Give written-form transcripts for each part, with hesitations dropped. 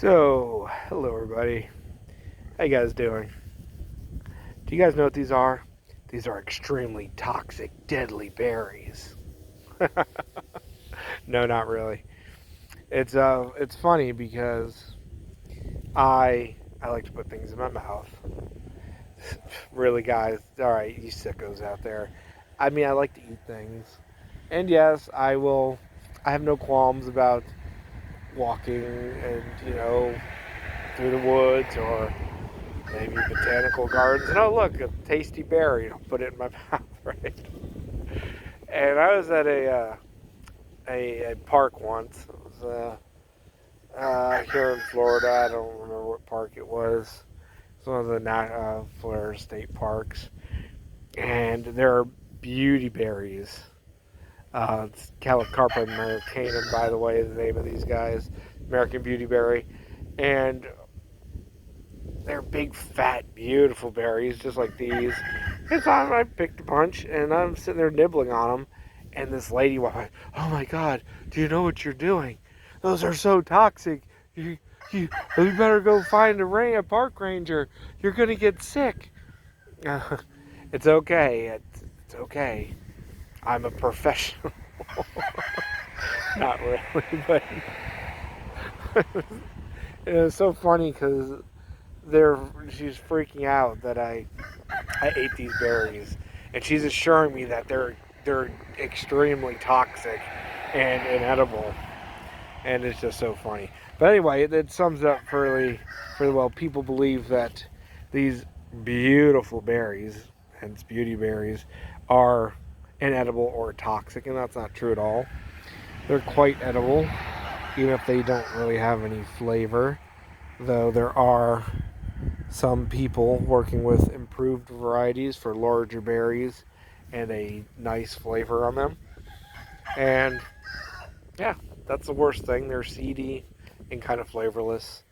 So, hello everybody. How you guys doing? Do you guys know what these are? These are extremely toxic, deadly berries. No, not really. It's funny because I like to put things in my mouth. Really, guys. All right, you sickos out there. I mean, I like to eat things, and yes, I will. I have no qualms about walking and through the woods or maybe botanical gardens. And oh, look, a tasty berry. I'll put it in my mouth, right? And I was at a park once. It was here in Florida. I don't remember what park it was. It's one of the Florida state parks. And there are beauty berries. It's Calicarpa americanum, by the way, is the name of these guys. American beautyberry. And they're big, fat, beautiful berries, just like these. And so I picked a bunch, and I'm sitting there nibbling on them. And this lady walked by, "Oh my God, do you know what you're doing? Those are so toxic. You, you better go find a park ranger. You're going to get sick." It's okay. It's okay. I'm a professional. Not really, but it was so funny because she's freaking out that I ate these berries, and she's assuring me that they're extremely toxic and inedible, and it's just so funny. But anyway, it sums up fairly well. People believe that these beautiful berries, hence beauty berries, are inedible or toxic, and that's not true at all. They're quite edible, even if they don't really have any flavor. Though there are some people working with improved varieties for larger berries and a nice flavor on them. And yeah, that's the worst thing. They're seedy and kind of flavorless.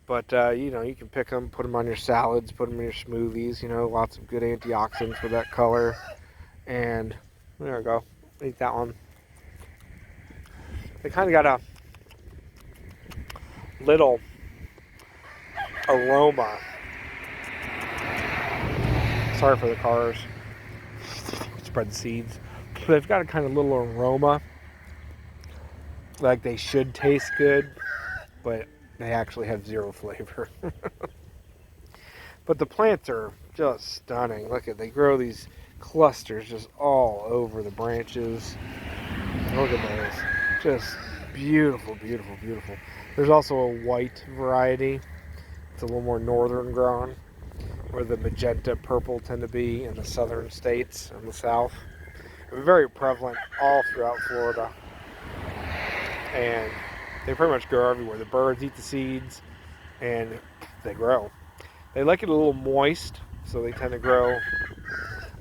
But you can pick them, put them on your salads, put them in your smoothies. Lots of good antioxidants for that color. And there we go. Eat that one. They kind of got a little aroma. Sorry for the cars. Spread the seeds. They've got a kind of little aroma, like they should taste good, but they actually have zero flavor. But the plants are just stunning. Look at, they grow these clusters just all over the branches. Look at those. Just beautiful, beautiful, beautiful. There's also a white variety. It's a little more northern grown, where the magenta purple tend to be in the southern states and the south. They're very prevalent all throughout Florida. And they pretty much grow everywhere. The birds eat the seeds and they grow. They like it a little moist, so they tend to grow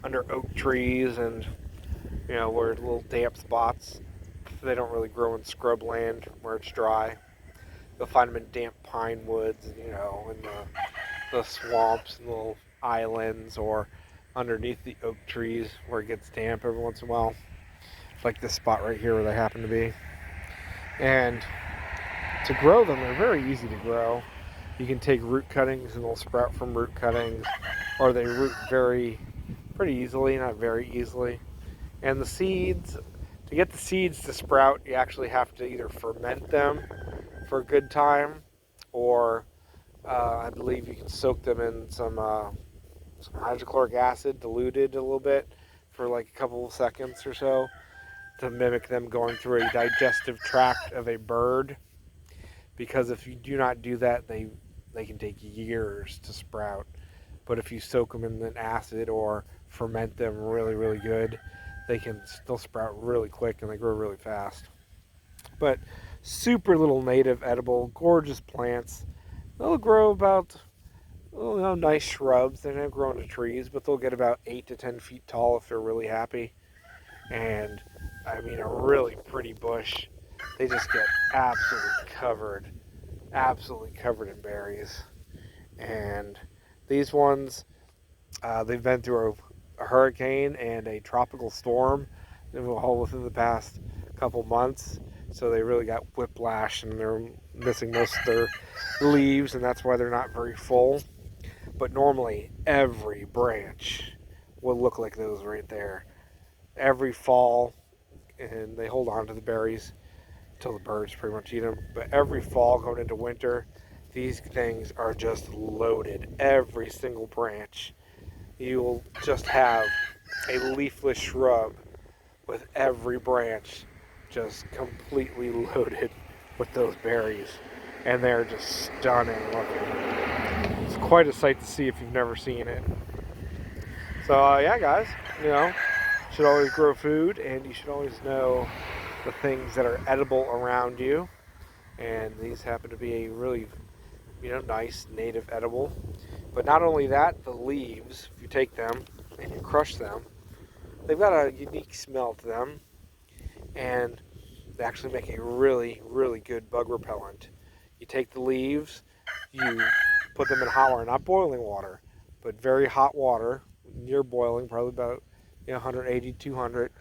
under oak trees and where little damp spots. They don't really grow in scrubland where it's dry. You'll find them in damp pine woods, in the swamps and little islands, or underneath the oak trees where it gets damp every once in a while. Like this spot right here where they happen to be. And to grow them, they're very easy to grow. You can take root cuttings and they'll sprout from root cuttings, or they root pretty easily, not very easily. And the seeds, to get the seeds to sprout, you actually have to either ferment them for a good time, or I believe you can soak them in some hydrochloric acid diluted a little bit for like a couple of seconds or so to mimic them going through a digestive tract of a bird. Because if you do not do that, they can take years to sprout. But if you soak them in an acid or ferment them really, really good, they can still sprout really quick and they grow really fast. But super little native edible, gorgeous plants. They'll grow about, nice shrubs. They don't grow into trees, but they'll get about 8 to 10 feet tall if they're really happy. And I mean, a really pretty bush. They just get absolutely covered in berries. And these ones, they've been through a hurricane and a tropical storm all within the past couple months. so they really got whiplash and they're missing most of their leaves, and that's why they're not very full. But normally, every branch will look like those right there. Every fall, and they hold on to the berries until the birds pretty much eat them. But every fall going into winter, these things are just loaded. Every single branch. You will just have a leafless shrub with every branch just completely loaded with those berries. And they're just stunning looking. It's quite a sight to see if you've never seen it. So yeah, guys, you know, you should always grow food, and you should always know the things that are edible around you. And these happen to be a really, nice native edible. But not only that, the leaves, if you take them and you crush them, they've got a unique smell to them, and they actually make a really, really good bug repellent. You take the leaves, you put them in hot water, not boiling water, but very hot water, near boiling, probably about 180, 200,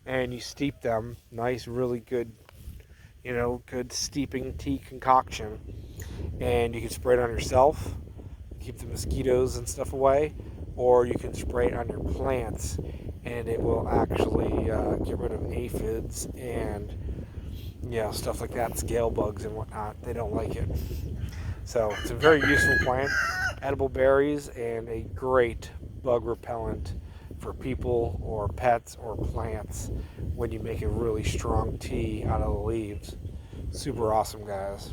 and you steep them, nice, really good, good steeping tea concoction, and you can spray it on yourself, keep the mosquitoes and stuff away, or you can spray it on your plants, and it will actually get rid of aphids and stuff like that, scale bugs and whatnot. They don't like it. So it's a very useful plant, edible berries, and a great bug repellent for people or pets or plants when you make a really strong tea out of the leaves. Super awesome, guys.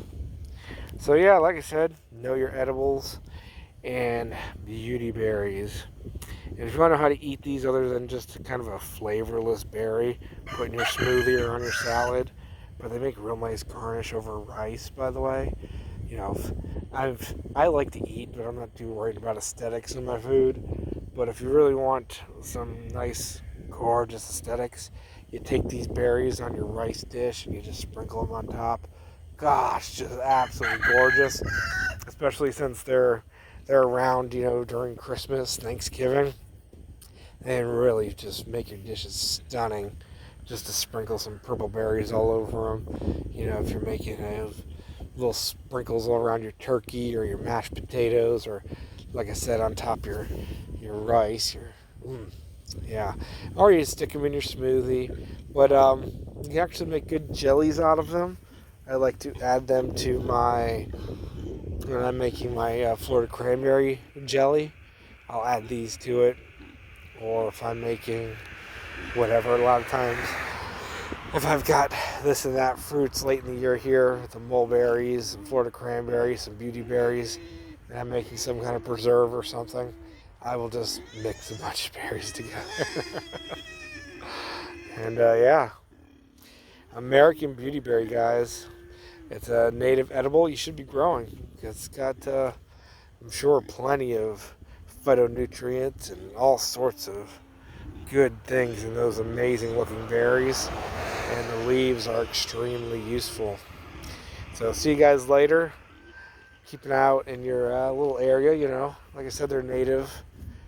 So yeah, like I said, know your edibles and beauty berries. And if you want to know how to eat these other than just kind of a flavorless berry, put in your smoothie or on your salad, but they make real nice garnish over rice, by the way. I like to eat, but I'm not too worried about aesthetics in my food. But if you really want some nice, gorgeous aesthetics, you take these berries on your rice dish and you just sprinkle them on top. Gosh, just absolutely gorgeous. Especially since they're around, during Christmas, Thanksgiving, and really just make your dishes stunning. Just to sprinkle some purple berries all over them. If you're making little sprinkles all around your turkey or your mashed potatoes, or like I said, on top of your rice, or you stick them in your smoothie. But you can actually make good jellies out of them. I like to add them to when I'm making my Florida cranberry jelly, I'll add these to it. Or if I'm making whatever, a lot of times, if I've got this and that fruits late in the year here, the mulberries, some Florida cranberries, some beauty berries, and I'm making some kind of preserve or something, I will just mix a bunch of berries together. And American beauty berry, guys. It's a native edible you should be growing. It's got, I'm sure, plenty of phytonutrients and all sorts of good things in those amazing looking berries. And the leaves are extremely useful. So see you guys later. Keep an eye out in your little area, Like I said, they're native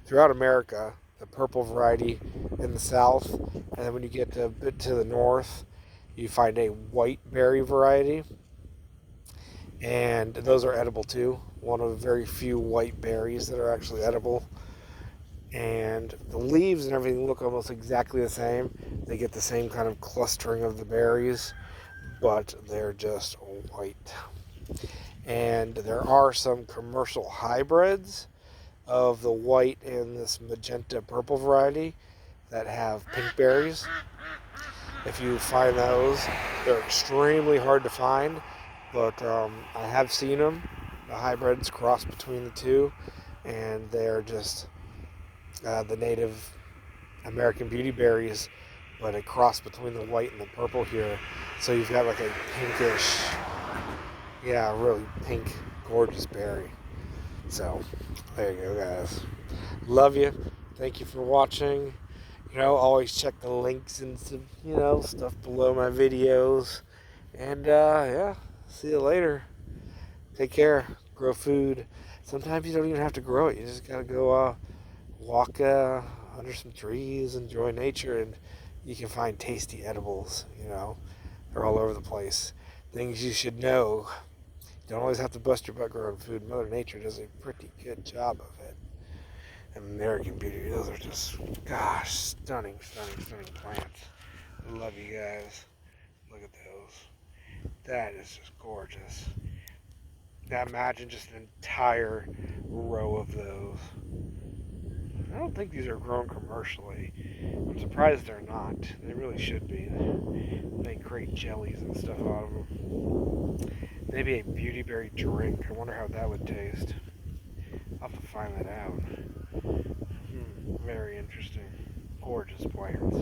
throughout America. The purple variety in the south. And then when you get a bit to the north, you find a white berry variety. And those are edible too. One of very few white berries that are actually edible. And the leaves and everything look almost exactly the same. They get the same kind of clustering of the berries, but they're just white. And there are some commercial hybrids of the white and this magenta purple variety that have pink berries. If you find those, they're extremely hard to find, but I have seen them. The hybrids cross between the two, and they're just the native American beauty berries, but a cross between the white and the purple here. So you've got like a pinkish, really pink, gorgeous berry. So there you go, guys. Love you. Thank you for watching. Always check the links and some, stuff below my videos. And see you later. Take care. Grow food. Sometimes you don't even have to grow it. You just gotta go walk under some trees, enjoy nature, and you can find tasty edibles, They're all over the place. Things you should know. You don't always have to bust your butt growing food. Mother Nature does a pretty good job of it. American Beauty, those are just, gosh, stunning, stunning, stunning plants. I love you guys. Look at those. That is just gorgeous. Now imagine just an entire row of those. I don't think these are grown commercially. I'm surprised they're not. They really should be. They make great jellies and stuff out of them. Maybe a beautyberry drink. I wonder how that would taste. I'll have to find that out. Very interesting. Gorgeous plants.